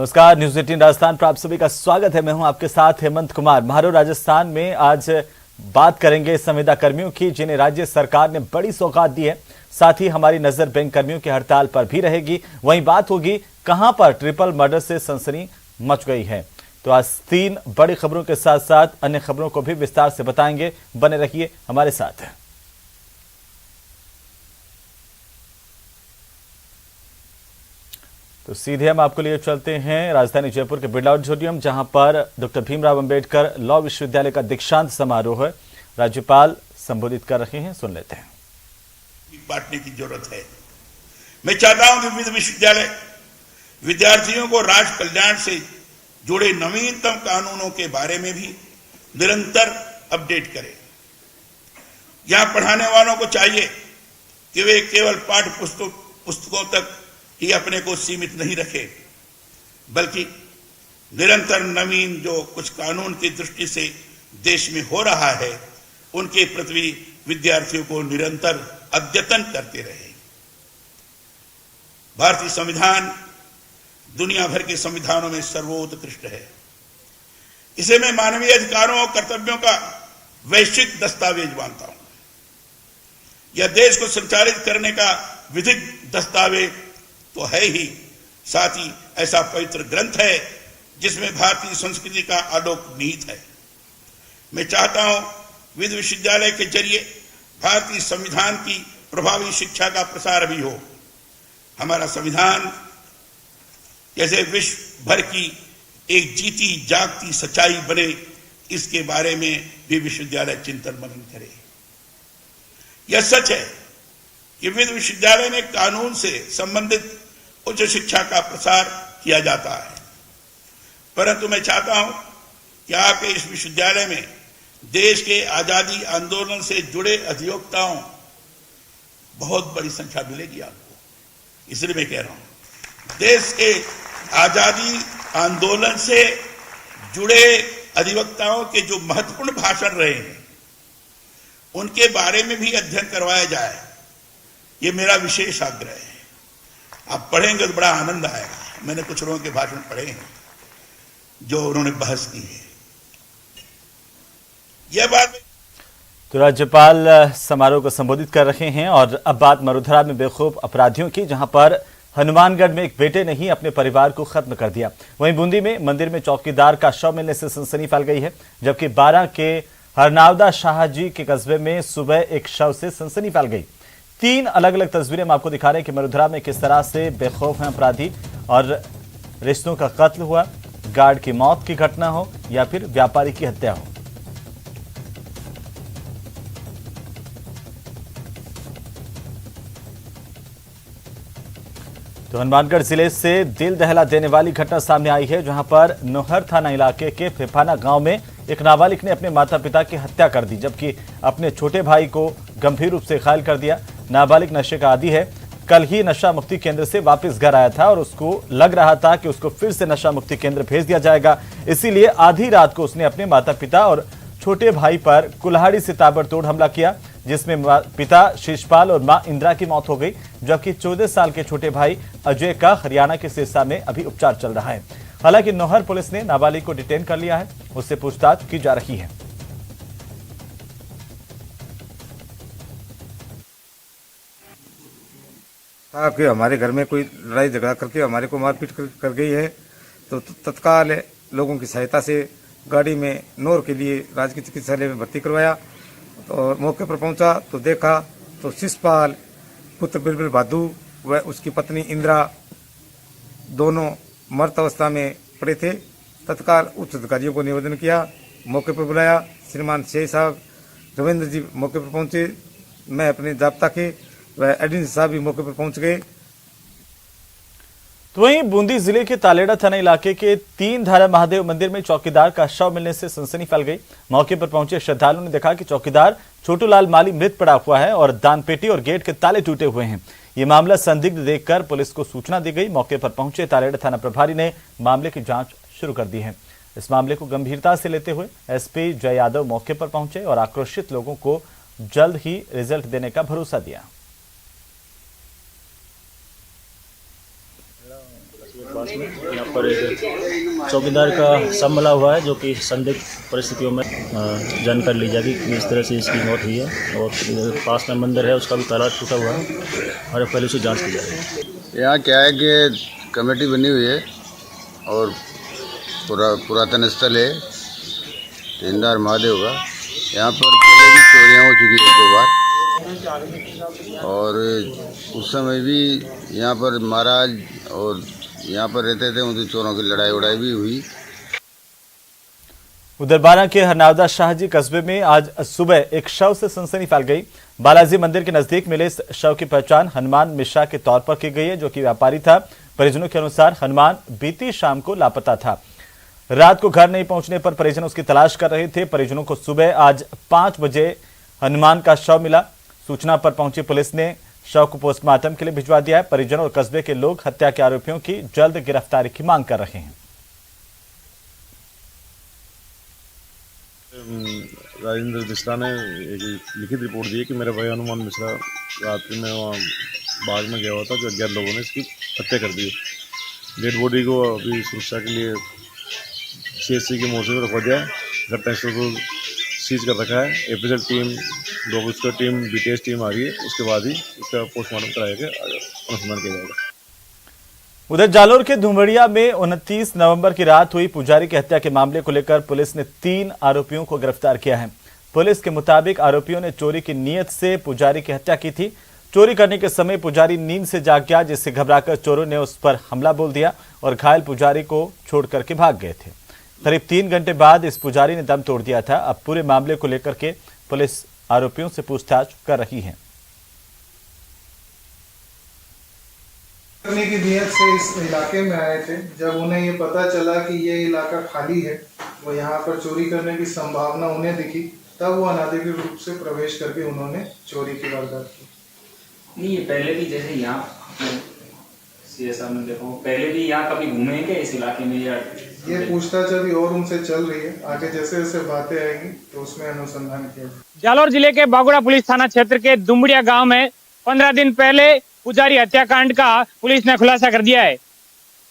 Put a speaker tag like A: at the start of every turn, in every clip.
A: नमस्कार, न्यूज 18 राजस्थान पर आप सभी का स्वागत है। मैं हूं आपके साथ हेमंत कुमार। म्हारो राजस्थान में आज बात करेंगे संविदा कर्मियों की, जिन्हें राज्य सरकार ने बड़ी सौगात दी है। साथ ही हमारी नजर बैंक कर्मियों की हड़ताल पर भी रहेगी। वहीं बात होगी कहां पर ट्रिपल मर्डर से सनसनी मच गई है। तो आज 3 बड़ी खबरों के साथ साथ अन्य खबरों को भी विस्तार से बताएंगे। बने रहिए हमारे साथ। तो सीधे हम आपको लिए चलते हैं राजधानी जयपुर के बिरला ऑडिटोरियम, जहां पर डॉक्टर भीमराव अंबेडकर लॉ विश्वविद्यालय का दीक्षांत समारोह है। राज्यपाल संबोधित कर रहे हैं, सुन लेते हैं।
B: बांटने की जरूरत है। मैं चाहता हूं कि विधि विश्वविद्यालय विद्यार्थियों को राष्ट्र कल्याण से जुड़े नवीनतम कानूनों के बारे में भी निरंतर अपडेट करे। यहां पढ़ाने वालों को चाहिए कि वे केवल पाठ्य पुस्तकों तक ही अपने को सीमित नहीं रखे, बल्कि निरंतर नवीन जो कुछ कानून की दृष्टि से देश में हो रहा है उनके प्रति विद्यार्थियों को निरंतर अद्यतन करते रहे। भारतीय संविधान दुनिया भर के संविधानों में सर्वोत्कृष्ट है। इसे मैं मानवीय अधिकारों और कर्तव्यों का वैश्विक दस्तावेज मानता हूं। यह देश को संचालित करने का विधिक दस्तावेज तो है ही, साथ ही ऐसा पवित्र ग्रंथ है जिसमें भारतीय संस्कृति का आलोक निहित है। मैं चाहता हूं विधि विश्वविद्यालय के जरिए भारतीय संविधान की प्रभावी शिक्षा का प्रसार भी हो। हमारा संविधान जैसे विश्व भर की एक जीती जागती सच्चाई बने, इसके बारे में भी विश्वविद्यालय चिंतन मनन करे। यह सच है कि विधि विश्वविद्यालय में कानून से संबंधित उच्च शिक्षा का प्रसार किया जाता है, परंतु मैं चाहता हूं कि आपके इस विश्वविद्यालय में देश के आजादी आंदोलन से जुड़े अधिवक्ताओं बहुत बड़ी संख्या मिलेगी आपको। इसलिए मैं कह रहा हूं, देश के आजादी आंदोलन से जुड़े अधिवक्ताओं के जो महत्वपूर्ण भाषण रहे हैं उनके बारे में भी अध्ययन करवाया जाए, ये मेरा विशेष आग्रह है। आप पढ़ेंगे तो बड़ा आनंद आएगा। मैंने कुछ लोगों के भाषण पढ़े हैं जो उन्होंने बहस की है। यह बात
A: तो राज्यपाल समारोह को संबोधित कर रहे हैं। और अब बात मरुधरा में बेखौफ अपराधियों की, जहां पर हनुमानगढ़ में एक बेटे ने ही अपने परिवार को खत्म कर दिया। वहीं बूंदी में मंदिर में चौकीदार का शव मिलने से सनसनी फैल गई है, जबकि 12 के हरनावदा शाहजी के कस्बे में सुबह एक शव से सनसनी फैल गई। 3 अलग अलग तस्वीरें हम आपको दिखा रहे हैं कि मरुधरा में किस तरह से बेखौफ हैं अपराधी और रिश्तों का कत्ल हुआ, गार्ड की मौत की घटना हो या फिर व्यापारी की हत्या हो। तो हनुमानगढ़ जिले से दिल दहला देने वाली घटना सामने आई है, जहां पर नोहर थाना इलाके के फेफाना गांव में एक नाबालिग ने अपने माता पिता की हत्या कर दी, जबकि अपने छोटे भाई को गंभीर रूप से घायल कर दिया। नाबालिग नशे का आदी है। कल ही नशा मुक्ति केंद्र से वापस घर आया था और उसको लग रहा था कि उसको फिर से नशा मुक्ति केंद्र भेज दिया जाएगा। इसीलिए आधी रात को उसने अपने माता पिता और छोटे भाई पर कुल्हाड़ी से ताबड़तोड़ हमला किया, जिसमें पिता शिषपाल और मां इंदिरा की मौत हो गई, जबकि 14 साल के छोटे भाई अजय का हरियाणा के सिरसा में अभी उपचार चल रहा है। हालांकि नौहर पुलिस ने नाबालिग को डिटेन कर लिया है, उससे पूछताछ की जा रही है।
C: कि हमारे घर में कोई लड़ाई झगड़ा करके हमारे को मारपीट कर गई है, तो तत्काल लोगों की सहायता से गाड़ी में नौर के लिए राजकीय चिकित्सालय में भर्ती करवाया। तो मौके पर पहुंचा तो देखा तो शिषपाल पुत्र बिरबिल भादू व उसकी पत्नी इंदिरा दोनों मृत अवस्था में पड़े थे। तत्काल उच्च अधिकारियों को निवेदन किया, मौके पर बुलाया। श्रीमान शेख साहब रविंद्र जी मौके पर पहुंचे। मैं अपने जाब्ता के वह एडिन साहब भी मौके पर पहुंच गए।
A: तो वहीं बूंदी जिले के तालेड़ा थाना इलाके के 3 धारा महादेव मंदिर में चौकीदार का शव मिलने से सनसनी फैल गई। मौके पर पहुंचे श्रद्धालुओं ने देखा कि चौकीदार छोटूलाल माली मृत पड़ा हुआ है और दानपेटी और गेट के ताले टूटे हुए हैं। ये मामला संदिग्ध देखकर पुलिस को सूचना दी गई। मौके पर पहुंचे तालेड़ा थाना प्रभारी ने मामले की जांच शुरू कर दी है। इस मामले को गंभीरता से लेते हुए एसपी जय यादव मौके पर पहुंचे और आक्रोशित लोगों को जल्द ही रिजल्ट देने का भरोसा दिया।
D: पास में यहाँ पर एक चौकीदार का शव मिला हुआ है, जो कि संदिग्ध परिस्थितियों में जानकारी ली जाएगी कि इस तरह से इसकी मौत हुई है। और पास में मंदिर है, उसका भी ताला टूटा हुआ है और पहले उसे जांच की जाएगी।
E: यहाँ क्या है कि कमेटी बनी हुई है और पुरातन स्थल है तीनदार महादेव का। यहाँ पर पहले भी चोरियाँ हो चुकी है 2 बार, और उस समय भी यहाँ पर महाराज और यहाँ पर रहते थे, उनके चोरों की लड़ाई उड़ाई भी हुई।
A: उधर बारां के हरनावदा शाहजी कस्बे में आज सुबह एक शव से सनसनी फैल गई। बालाजी मंदिर के नजदीक मिले इस शव की पहचान हनुमान मिश्रा के तौर पर की गई है, जो कि व्यापारी था। परिजनों के अनुसार हनुमान बीती शाम को लापता था। रात को घर नहीं पहुंचने पर परिजन उसकी तलाश कर रहे थे। परिजनों को सुबह आज 5 बजे हनुमान का शव मिला। सूचना पर पहुंची पुलिस ने शव को पोस्टमार्टम के लिए भिजवा दिया है। परिजनों और कस्बे के लोग हत्या के आरोपियों की जल्द गिरफ्तारी की मांग कर रहे हैं।
F: राजेंद्र मिश्रा ने एक लिखित रिपोर्ट दी कि मेरा भाई हनुमान मिश्रा रात्रि में वहाँ बाग में गया हुआ था, जो अज्ञात लोगों ने इसकी हत्या कर दी। डेड बॉडी को अभी सुरक्षा के लिए CSC की मोर्चे में रखवा दिया है। घटनास्थल को सीज कर रखा है। FSL team, dog squad team, BTS team आ रही है। उसके बाद ही इसका पोस्टमार्टम कराया गया, अनुसंधान किया जाएगा।
A: उधर जालोर के धुमड़िया में 29 नवंबर की रात हुई पुजारी की हत्या के मामले को लेकर पुलिस ने 3 आरोपियों को गिरफ्तार किया है। पुलिस के मुताबिक आरोपियों ने चोरी की नीयत से पुजारी की हत्या की थी। चोरी करने के समय पुजारी नींद से जाग गया, जिससे घबराकर चोरों ने उस पर हमला बोल दिया और घायल पुजारी को छोड़ करके भाग गए थे। करीब 3 घंटे बाद इस पुजारी ने दम तोड़ दिया था। अब पूरे मामले को लेकर के पुलिस आरोपियों से पूछताछ कर रही है।
G: करने की नियत से इस इलाके में आए थे। जब उन्हें ये पता चला कि ये इलाका खाली है, वो यहाँ पर चोरी करने की संभावना उन्हें दिखी, तब वो अनाधिकृत रूप से प्रवेश करके उन्होंने चोरी की वारदात की।
H: नहीं, ये पहले भी जैसे यहाँ सीए साहब ने देखो, पहले भी यहाँ कभी घूमे हैं क्या इस इलाके में? या
G: ये पूछताछ अभी और उनसे चल रही है। आगे जैसे जैसे बातें आएंगी तो उसमें अनुसंधान किया जाएगा।
I: जालोर जिले के बागुड़ा पुलिस थाना क्षेत्र के दुमड़िया गांव में 15 दिन पहले पुजारी हत्याकांड का पुलिस ने खुलासा कर दिया है।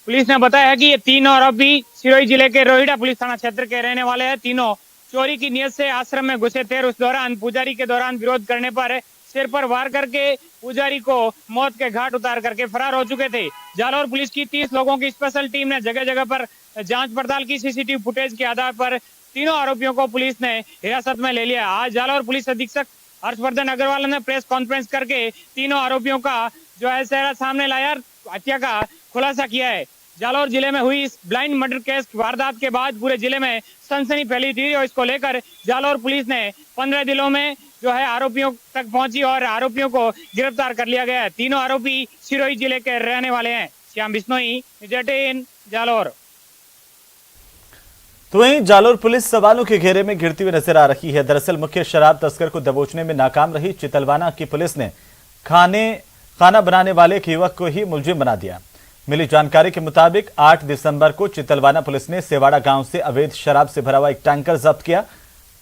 I: पुलिस ने बताया है कि ये 3 आरोपी सिरोही जिले के रोहिड़ा पुलिस थाना क्षेत्र के रहने वाले हैं। तीनों चोरी की नियत से आश्रम में घुसे थे। उस दौरान पुजारी के दौरान विरोध करने पर सिर पर वार करके पुजारी को मौत के घाट उतार करके फरार हो चुके थे। जालोर पुलिस की 30 लोगों की स्पेशल टीम ने जगह जगह पर जांच पड़ताल की। CCTV फुटेज के आधार पर तीनों आरोपियों को पुलिस ने हिरासत में ले लिया। आज जालोर पुलिस अधीक्षक हर्षवर्धन अग्रवाल ने प्रेस कॉन्फ्रेंस करके तीनों आरोपियों का जो है चेहरा सामने लाया, हत्या का खुलासा किया है। जालोर जिले में हुई इस ब्लाइंड मर्डर केस वारदात के बाद पूरे जिले में सनसनी फैली थी और इसको लेकर जालोर पुलिस ने 15 दिनों में जो है आरोपियों तक पहुंची और आरोपियों को गिरफ्तार कर लिया गया है। तीनों आरोपी सिरोही जिले के रहने वाले हैं। श्याम बिश्नोई, न्यूज़18 जालोर।
A: तो वहीं जालोर पुलिस सवालों के घेरे में घिरती हुई नजर आ रही है। दरअसल मुख्य शराब तस्कर को दबोचने में नाकाम रही चितलवाना की पुलिस ने खाना बनाने वाले एक युवक को ही मुलजिम बना दिया। मिली जानकारी के मुताबिक 8 दिसंबर को चितलवाना पुलिस ने सेवाड़ा गांव से अवैध शराब से भरा हुआ एक टैंकर जब्त किया।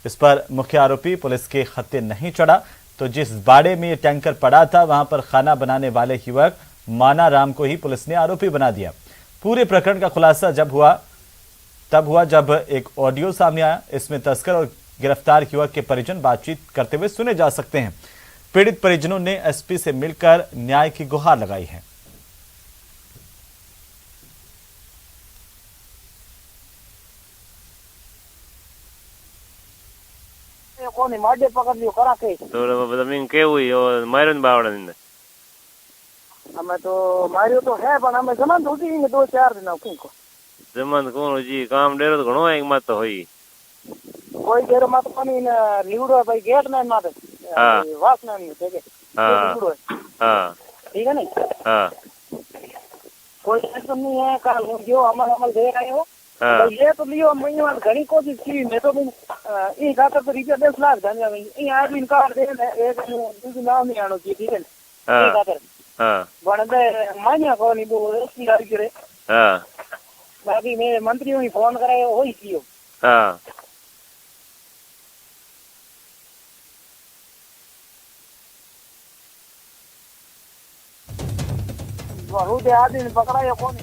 A: इस पर मुख्य आरोपी पुलिस के खत्ते नहीं चढ़ा, तो जिस बाड़े में यह टैंकर पड़ा था वहां पर खाना बनाने वाले युवक माना राम को ही पुलिस ने आरोपी बना दिया। पूरे प्रकरण का खुलासा तब हुआ जब एक ऑडियो सामने आया। इसमें तस्कर और गिरफ्तार युवक के परिजन बातचीत करते हुए सुने जा सकते हैं। पीड़ित परिजनों ने SP से मिलकर न्याय की गुहार लगाई है।
J: કોની માડે પકડ લ્યો કરા કે
K: તો તમે કેવું ઈ માર્યો ને બાવડા
J: અમે તો માર્યો તો હે પણ અમે જમાન તો ઉઠી ને 2-4 દિન આવ કઈકો
K: જમાન કોણ જી કામ ડેરો તો ઘણો એક માં તો હોઈ
J: કોઈ ડેરો માં તો પાણી ને લીવડો ભાઈ ગેટ ના માથે
K: હા
J: વાસ ના ની છે કે
K: હા હા
J: ठीक है नहीं
K: હા
J: कोई टेंशन नहीं है। कल जो अमल दे रहे हो तो ये तो लियो मैंने घनी कोशिश की। मैं तो ई खातर तो रुपया 10 लाख धनिया में ई आदमी कार्ड दे एक दूसरा नाम नहीं आनो चाहिए। ठीक है ई खातर हां बणदे मान्या को नहीं वो इसकी आई करे हां बाकी मैं मंत्रियों ही फोन करायो होई कियो
K: हां
J: बहुत आदमी ने पकड़ा या कौन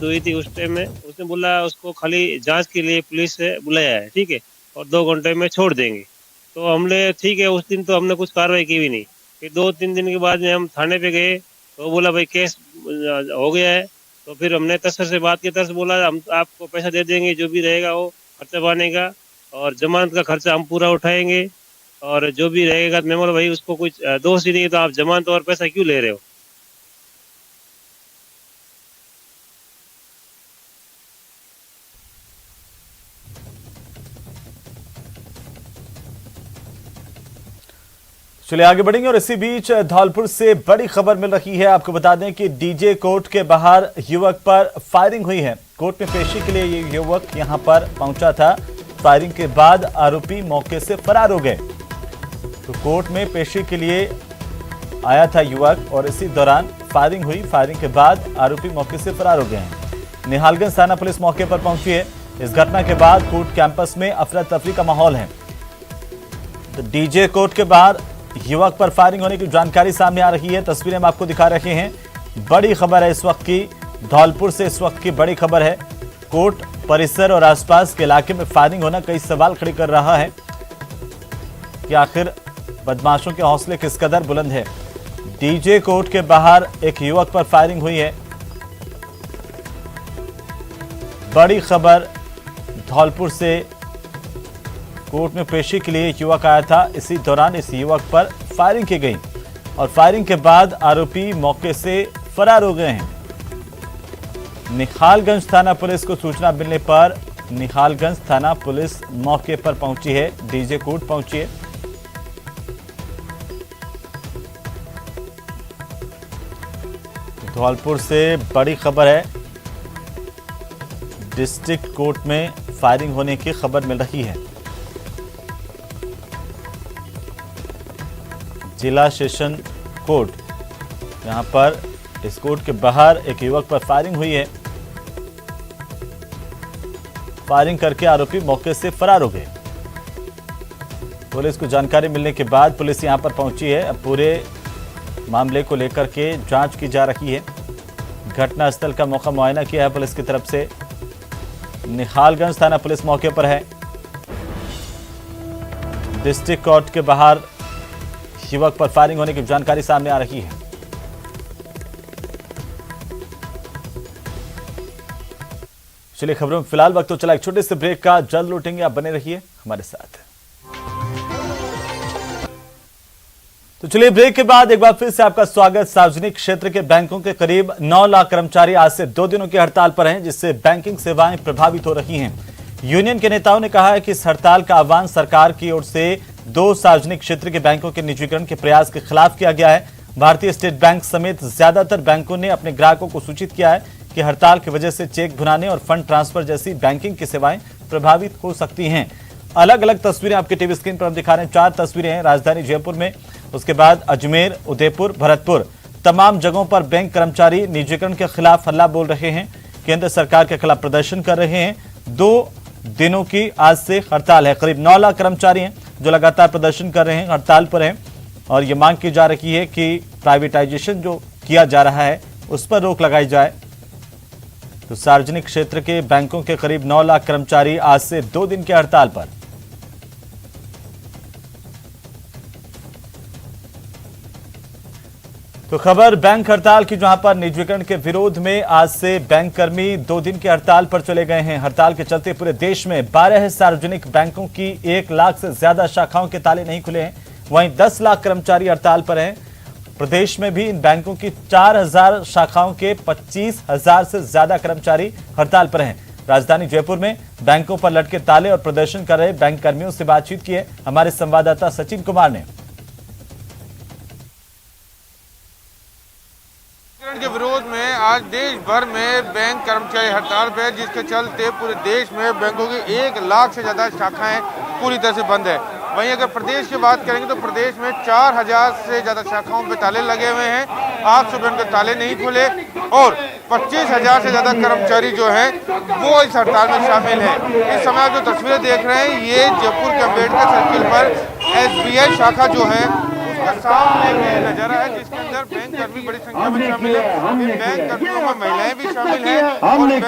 K: हुई थी उस टाइम में, उसने बोला उसको खाली जांच के लिए पुलिस से बुलाया है, ठीक है, और 2 घंटे में छोड़ देंगे। तो हमने ठीक है, उस दिन तो हमने कुछ कार्रवाई की भी नहीं। फिर 2-3 दिन के बाद में हम थाने पे गए तो बोला भाई केस हो गया है। तो फिर हमने तस्कर से बात की, तस्कर बोला हम आपको पैसा दे देंगे, जो भी रहेगा वो खर्चा पाने का और जमानत का खर्चा हम पूरा उठाएंगे, और जो भी रहेगा मैं बोला भाई उसको कुछ दोष ही नहीं, तो आप जमानत और पैसा क्यों ले रहे हो।
A: चलिए आगे बढ़ेंगे और इसी बीच धौलपुर से बड़ी खबर मिल रही है। आपको बता दें कि डीजे कोर्ट के बाहर युवक पर फायरिंग हुई है। कोर्ट में पेशी के लिए ये युवक यहां पर पहुंचा था। फायरिंग के बाद आरोपी मौके से फरार हो गए। तो कोर्ट में पेशी के लिए आया था युवक और इसी दौरान फायरिंग हुई। फायरिंग के बाद आरोपी मौके से फरार हो गए हैं। निहालगंज थाना पुलिस मौके पर पहुंची है। इस घटना के बाद कोर्ट कैंपस में अफरा तफरी का माहौल है। तो डीजे कोर्ट के बाहर युवक पर फायरिंग होने की जानकारी सामने आ रही है। तस्वीरें हम आपको दिखा रहे हैं। बड़ी खबर है इस वक्त की, धौलपुर से इस वक्त की बड़ी खबर है। कोर्ट परिसर और आसपास के इलाके में फायरिंग होना कई सवाल खड़े कर रहा है कि आखिर बदमाशों के हौसले किस कदर बुलंद है। डीजे कोर्ट के बाहर एक युवक पर फायरिंग हुई है। बड़ी खबर धौलपुर से, कोर्ट में पेशी के लिए युवक आया था। इसी दौरान इस युवक पर फायरिंग की गई और फायरिंग के बाद आरोपी मौके से फरार हो गए हैं। निहालगंज थाना पुलिस को सूचना मिलने पर निहालगंज थाना पुलिस मौके पर पहुंची है। डीजे कोर्ट पहुंची है। धौलपुर से बड़ी खबर है। डिस्ट्रिक्ट कोर्ट में फायरिंग होने की खबर मिल रही है। जिला सेशन कोर्ट, यहां पर इस कोर्ट के बाहर एक युवक पर फायरिंग हुई है। फायरिंग करके आरोपी मौके से फरार हो गए। पुलिस को जानकारी मिलने के बाद पुलिस यहां पर पहुंची है। अब पूरे मामले को लेकर के जांच की जा रही है। घटनास्थल का मौका मुआयना किया है पुलिस की तरफ से। निहालगंज थाना पुलिस मौके पर है। डिस्ट्रिक्ट कोर्ट के बाहर युवक पर फायरिंग होने की जानकारी सामने आ रही है। चलिए खबरों में फिलहाल वक्त तो चला एक छोटे से ब्रेक का, जल्द लौटेंगे, आप बने रहिए हमारे साथ। तो चलिए ब्रेक के बाद एक बार फिर से आपका स्वागत। सार्वजनिक क्षेत्र के बैंकों के करीब 9 लाख कर्मचारी आज से 2 दिनों की हड़ताल पर हैं, जिससे बैंकिंग सेवाएं प्रभावित हो रही हैं। यूनियन के नेताओं ने कहा है कि इस हड़ताल का आह्वान सरकार की ओर से 2 सार्वजनिक क्षेत्र के बैंकों के निजीकरण के प्रयास के खिलाफ किया गया है। भारतीय स्टेट बैंक समेत ज्यादातर बैंकों ने अपने ग्राहकों को सूचित किया है कि हड़ताल की वजह से चेक भुनाने और फंड ट्रांसफर जैसी बैंकिंग की सेवाएं प्रभावित हो सकती हैं। अलग अलग तस्वीरें आपके टीवी स्क्रीन पर हम दिखा रहे हैं। 4 तस्वीरें हैं राजधानी जयपुर में, उसके बाद अजमेर, उदयपुर, भरतपुर। तमाम जगहों पर बैंक कर्मचारी निजीकरण के खिलाफ हल्ला बोल रहे हैं, केंद्र सरकार के खिलाफ प्रदर्शन कर रहे हैं। 2 दिनों की आज से हड़ताल है। करीब 9 लाख कर्मचारी हैं जो लगातार प्रदर्शन कर रहे हैं, हड़ताल पर हैं और ये मांग की जा रही है कि प्राइवेटाइजेशन जो किया जा रहा है उस पर रोक लगाई जाए। तो सार्वजनिक क्षेत्र के बैंकों के करीब 9 लाख कर्मचारी आज से 2 दिन की हड़ताल पर। तो खबर बैंक हड़ताल की, जहां पर निजीकरण के विरोध में आज से बैंक कर्मी 2 दिन की हड़ताल पर चले गए हैं। हड़ताल के चलते पूरे देश में 12 सार्वजनिक बैंकों की 1 लाख से ज्यादा शाखाओं के ताले नहीं खुले हैं। वहीं 10 लाख कर्मचारी हड़ताल पर हैं। प्रदेश में भी इन बैंकों की 4000 शाखाओं के 25,000 से ज्यादा कर्मचारी हड़ताल पर हैं। राजधानी जयपुर में बैंकों पर लटके ताले और प्रदर्शन कर रहे बैंक कर्मियों से बातचीत की है हमारे संवाददाता सचिन कुमार ने।
L: के विरोध में आज देश भर में बैंक कर्मचारी हड़ताल पे है, जिसके चलते पूरे देश में बैंकों की 1 लाख से ज्यादा शाखाएं पूरी तरह से बंद है। वहीं अगर प्रदेश की बात करेंगे तो प्रदेश में 4000 से ज्यादा शाखाओं पे ताले लगे हुए हैं। आज सुबह उनके ताले नहीं खुले और 25,000 से ज़्यादा कर्मचारी जो हैं वो इस हड़ताल में शामिल हैं। इस समय आप जो तस्वीरें देख रहे हैं ये जयपुर के अम्बेडकर सर्किल पर SBI शाखा जो है उसका सामने का नजारा है, जिसके अंदर बैंक कर्मी बड़ी संख्या में शामिल है। इन बैंक कर्मियों में महिलाएं भी शामिल हैं और बैंक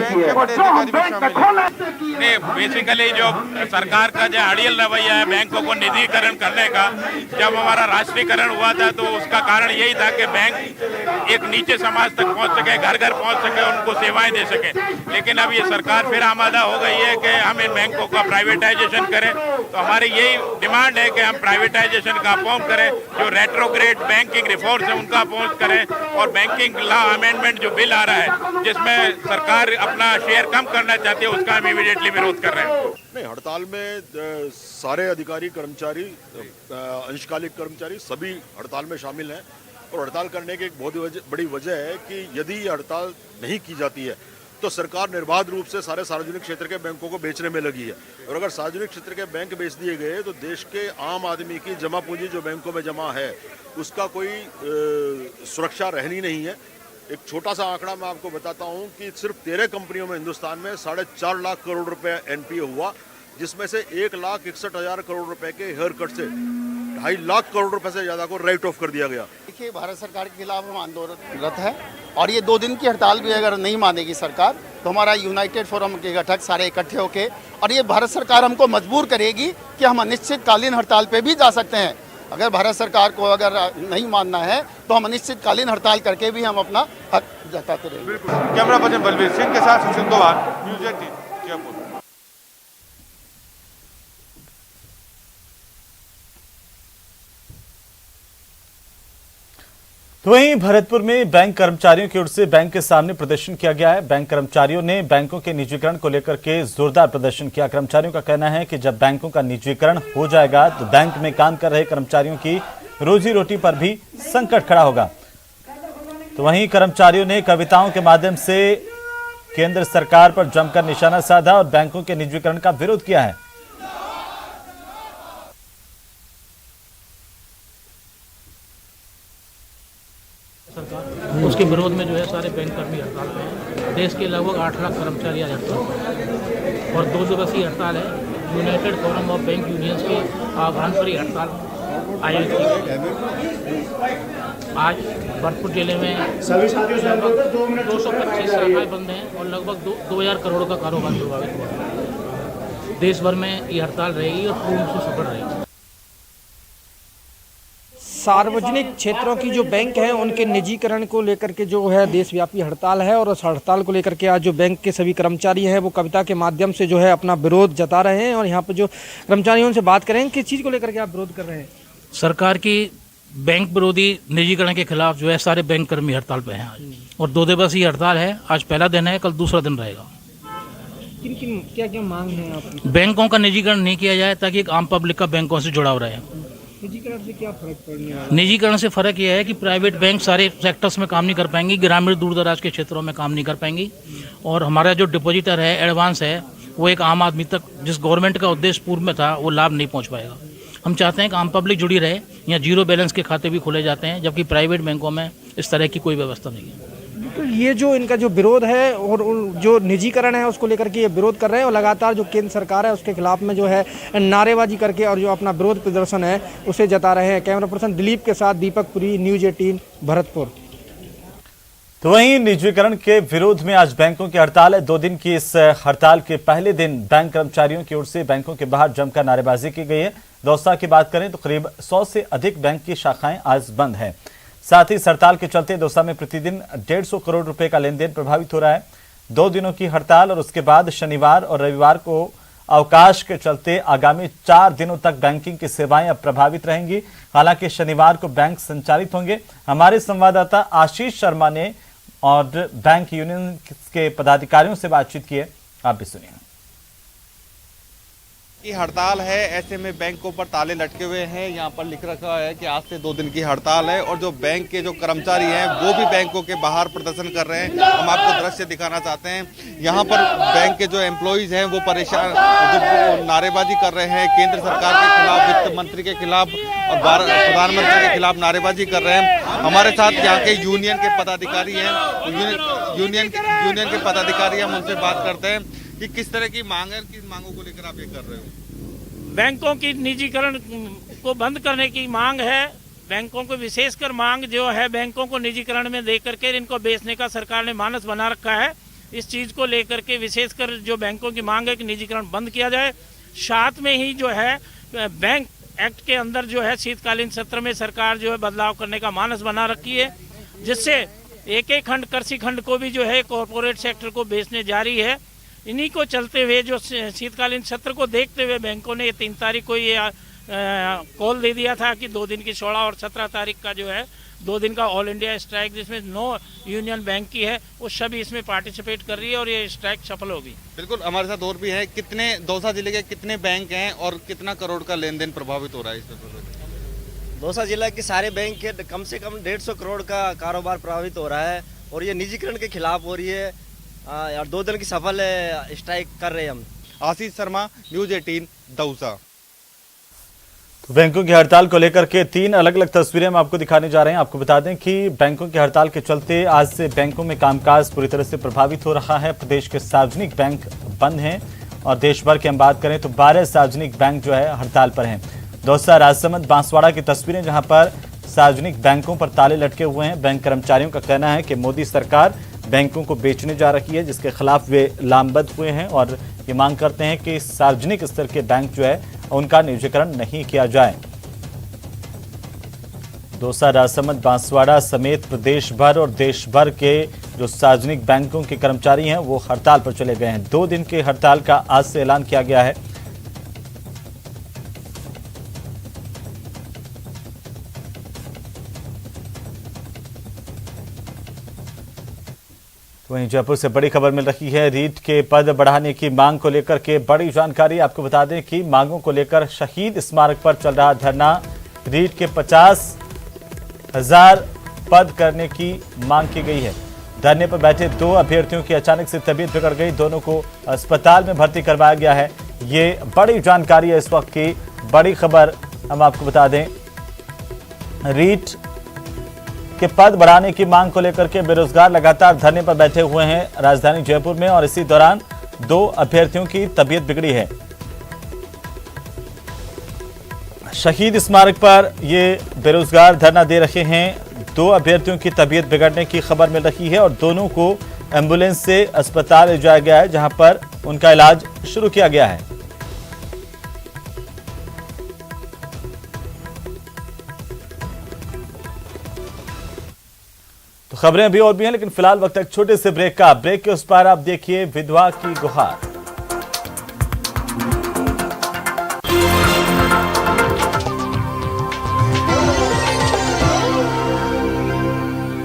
L: के बड़े अधिकारी भी शामिल हैं।
M: बेसिकली जो सरकार का जो अड़ियल रवैया है बैंकों को निजीकरण करने का, जब हमारा राष्ट्रीयकरण हुआ था तो उसका कारण यही था कि बैंक एक नीचे समाज तक पहुंच सके, घर घर पहुंच सके, उनको सेवाएं दे सके। लेकिन अब ये सरकार फिर आमादा हो गई है कि हम इन बैंकों का प्राइवेटाइजेशन करें। तो हमारी यही डिमांड है कि हम प्राइवेटाइजेशन का अपोज करें, जो रेट्रोग्रेड बैंकिंग रिफॉर्म्स है उनका अपोज करें, और बैंकिंग लॉ अमेंडमेंट जो बिल आ रहा है जिसमें सरकार अपना शेयर कम करना चाहती है उसका हम इमीडिएटली विरोध कर रहे हैं।
N: नहीं, हड़ताल में सारे अधिकारी, कर्मचारी, अंशकालिक कर्मचारी सभी हड़ताल में शामिल हैं। और हड़ताल करने की एक बहुत बड़ी वजह है कि यदि ये हड़ताल नहीं की जाती है तो सरकार निर्बाध रूप से सारे सार्वजनिक क्षेत्र के बैंकों को बेचने में लगी है। और अगर सार्वजनिक क्षेत्र के बैंक बेच दिए गए तो देश के आम आदमी की जमा पूंजी जो बैंकों में जमा है उसका कोई सुरक्षा रहनी नहीं है। एक छोटा सा आंकड़ा मैं आपको बताता हूं कि सिर्फ 13 कंपनियों में हिंदुस्तान में 4.5 लाख करोड़ रुपए NPA हुआ, जिसमें से 1,61,000 करोड़ रुपए के हेयर कट से 2.5 लाख करोड़ रुपए से ज्यादा को राइट ऑफ कर दिया गया।
O: देखिए, भारत सरकार के खिलाफ हम आंदोलनरत है और ये 2 दिन की हड़ताल भी अगर नहीं मानेगी सरकार तो हमारा यूनाइटेड फोरम के घटक सारे इकट्ठे होके, और ये भारत सरकार हमको मजबूर करेगी कि हम अनिश्चितकालीन हड़ताल पे भी जा सकते हैं। अगर भारत सरकार को अगर नहीं मानना है तो हम अनिश्चितकालीन हड़ताल करके भी हम अपना हक जताते रहेंगे।
L: कैमरा पर्सन बलबीर सिंह के साथ सुशील कुमार, न्यूज़ 18 जयपुर।
A: तो वहीं भरतपुर में बैंक कर्मचारियों की ओर से बैंक के सामने प्रदर्शन किया गया है। बैंक कर्मचारियों ने बैंकों के निजीकरण को लेकर के जोरदार प्रदर्शन किया। कर्मचारियों का कहना है कि जब बैंकों का निजीकरण हो जाएगा तो बैंक में काम कर रहे कर्मचारियों की रोजी रोटी पर भी संकट खड़ा होगा। तो वहीं कर्मचारियों ने कविताओं के माध्यम से केंद्र सरकार पर जमकर निशाना साधा और बैंकों के निजीकरण का विरोध किया है।
P: उसके विरोध में जो है सारे बैंक कर्मी हड़ताल पे हैं। देश के लगभग 8 लाख कर्मचारी आज हड़ताल पर और 2 दिवसीय हड़ताल है। United forum of bank unions के आह्वान पर ही हड़ताल आयोजित की गई। आज भरतपुर जिले में लगभग 225 शाखाएं बंद हैं और लगभग 2,000 करोड़ का कारोबार प्रभावित हुआ। देश भर में ये हड़ताल रहेगी और पूर्ण रूप से सफल रहेगी।
Q: सार्वजनिक क्षेत्रों की जो बैंक हैं उनके निजीकरण को लेकर के जो है देशव्यापी हड़ताल है और उस हड़ताल को लेकर के आज जो बैंक के सभी कर्मचारी हैं वो कविता के माध्यम से जो है अपना विरोध जता रहे हैं। और यहाँ पर जो कर्मचारियों से बात करें किस चीज़ को लेकर के आप विरोध कर रहे हैं?
P: सरकार की बैंक विरोधी निजीकरण के खिलाफ जो है सारे बैंक कर्मी हड़ताल पे हैं आज और 2 दिवसीय हड़ताल है। आज पहला दिन है, कल दूसरा दिन रहेगा।
Q: किन क्या क्या मांग है आपकी?
P: बैंकों का निजीकरण नहीं किया जाए ताकि एक आम पब्लिक का बैंकों से जुड़ाव रहे।
Q: निजीकरण से क्या फर्क पड़ने वाला है?
P: निजीकरण से फर्क यह है कि प्राइवेट बैंक सारे सेक्टर्स में काम नहीं कर पाएंगी, ग्रामीण दूर दराज के क्षेत्रों में काम नहीं कर पाएंगी और हमारा जो डिपॉजिटर है, एडवांस है, वो एक आम आदमी तक जिस गवर्नमेंट का उद्देश्य पूर्व में था वो लाभ नहीं पहुंच पाएगा। हम चाहते हैं कि आम पब्लिक जुड़ी रहे। यहाँ 0 बैलेंस के खाते भी खोले जाते हैं, जबकि प्राइवेट बैंकों में इस तरह की कोई व्यवस्था नहीं है।
Q: तो ये जो इनका जो विरोध है और जो निजीकरण है उसको लेकर के ये विरोध कर रहे हैं और लगातार जो केंद्र सरकार है उसके खिलाफ में जो है नारेबाजी करके और जो अपना विरोध प्रदर्शन है उसे जता रहे हैं। कैमरा पर्सन दिलीप के साथ दीपक पुरी, न्यूज़ 18 भरतपुर।
A: तो वहीं निजीकरण के विरोध में आज बैंकों की हड़ताल है। 2 दिन की इस हड़ताल के पहले दिन बैंक कर्मचारियों की ओर से बैंकों के बाहर जमकर नारेबाजी की गई है। दौसा की बात करें तो करीब 100 से अधिक बैंक की शाखाएं आज बंद है। साथ ही इस हड़ताल के चलते दौसा में प्रतिदिन 150 करोड़ रुपए का लेन देन प्रभावित हो रहा है। 2 दिनों की हड़ताल और उसके बाद शनिवार और रविवार को अवकाश के चलते आगामी 4 दिनों तक बैंकिंग की सेवाएं अब प्रभावित रहेंगी। हालांकि शनिवार को बैंक संचालित होंगे। हमारे संवाददाता आशीष शर्मा ने और बैंक यूनियन के पदाधिकारियों से बातचीत की है, आप भी सुनिए।
R: की हड़ताल है, ऐसे में बैंकों पर ताले लटके हुए हैं। यहाँ पर लिख रखा है कि आज से 2 दिन की हड़ताल है और जो बैंक के जो कर्मचारी हैं वो भी बैंकों के बाहर प्रदर्शन कर रहे हैं। हम आपको दृश्य दिखाना चाहते हैं। यहाँ पर बैंक के जो एम्प्लॉइज हैं वो परेशान, जो नारेबाजी कर रहे हैं केंद्र सरकार के खिलाफ, वित्त मंत्री के खिलाफ और प्रधानमंत्री के खिलाफ नारेबाजी कर रहे हैं। हमारे साथ यहाँ के यूनियन के पदाधिकारी हैं, यूनियन के पदाधिकारी, हम उनसे बात करते हैं कि किस तरह की मांग है, किस मांगों को लेकर आप ये कर रहे हो।
S: बैंकों की निजीकरण को बंद करने की मांग है। बैंकों को विशेषकर मांग जो है बैंकों को निजीकरण में देकर के इनको बेचने का सरकार ने मानस बना रखा है। इस चीज को लेकर के विशेषकर जो बैंकों की मांग है कि निजीकरण बंद किया जाए। साथ में ही जो है बैंक एक्ट के अंदर जो है शीतकालीन सत्र में सरकार जो है बदलाव करने का मानस बना रखी है, जिससे एक खंड कृषि खंड को भी जो है कॉरपोरेट सेक्टर को बेचने जारी है। इन्हीं को चलते हुए जो शीतकालीन सत्र को देखते हुए बैंकों ने 3 तारीख को ये कॉल दे दिया था कि 2 दिन की 16 और 17 तारीख का जो है 2 दिन का ऑल इंडिया स्ट्राइक, जिसमें 9 यूनियन बैंक की है, वो सभी इसमें पार्टिसिपेट कर रही है और ये स्ट्राइक सफल होगी।
R: बिल्कुल, हमारे साथ और भी है। कितने दौसा जिले के कितने बैंक हैं और कितना करोड़ का लेन देन प्रभावित हो रहा है इसमें?
T: दौसा जिला के सारे बैंक के कम से कम 150 करोड़ का कारोबार प्रभावित हो रहा है और ये निजीकरण के खिलाफ हो रही है और 2 दिन की सफल स्ट्राइक कर रहे हैं हम।
R: आशीष शर्मा, न्यूज़ 18 दौसा।
A: तो बैंकों की हड़ताल को लेकर के 3 अलग अलग तस्वीरें हम आपको दिखाने जा रहे हैं। आपको बता दें कि बैंकों की हड़ताल के चलते आज से बैंकों में कामकाज पूरी तरह से प्रभावित हो रहा है। प्रदेश के सार्वजनिक बैंक बंद हैं और देश भर की हम बात करें तो 12 सार्वजनिक बैंक जो है हड़ताल पर हैं। दौसा, राजसमंद, बांसवाड़ा की तस्वीरें जहां पर सार्वजनिक बैंकों पर ताले लटके हुए हैं। बैंक कर्मचारियों का कहना है कि मोदी सरकार बैंकों को बेचने जा रही है, जिसके खिलाफ वे लामबंद हुए हैं और ये मांग करते हैं कि सार्वजनिक स्तर के बैंक जो है उनका निजीकरण नहीं किया जाए। दौसा, राजसमंद, बांसवाड़ा समेत प्रदेश भर और देश भर के जो सार्वजनिक बैंकों के कर्मचारी हैं वो हड़ताल पर चले गए हैं। 2 दिन के हड़ताल का आज से ऐलान किया गया है। वहीं जयपुर से बड़ी खबर मिल रही है। रीट के पद बढ़ाने की मांग को लेकर के बड़ी जानकारी। आपको बता दें कि मांगों को लेकर शहीद स्मारक पर चल रहा धरना। रीट के 50,000 पद करने की मांग की गई है। धरने पर बैठे 2 अभ्यर्थियों की अचानक से तबीयत बिगड़ गई, दोनों को अस्पताल में भर्ती करवाया गया है। ये बड़ी जानकारी है इस वक्त की बड़ी खबर हम आपको बता दें। रीट के पद बढ़ाने की मांग को लेकर के बेरोजगार लगातार धरने पर बैठे हुए हैं राजधानी जयपुर में और इसी दौरान 2 अभ्यर्थियों की तबीयत बिगड़ी है। शहीद स्मारक पर ये बेरोजगार धरना दे रहे हैं। 2 अभ्यर्थियों की तबीयत बिगड़ने की खबर मिल रही है और दोनों को एम्बुलेंस से अस्पताल ले जाया गया है, जहां पर उनका इलाज शुरू किया गया है। तो खबरें अभी और भी हैं, लेकिन फिलहाल वक्त एक छोटे से ब्रेक का। ब्रेक के उस पार आप देखिए विधवा की गुहार।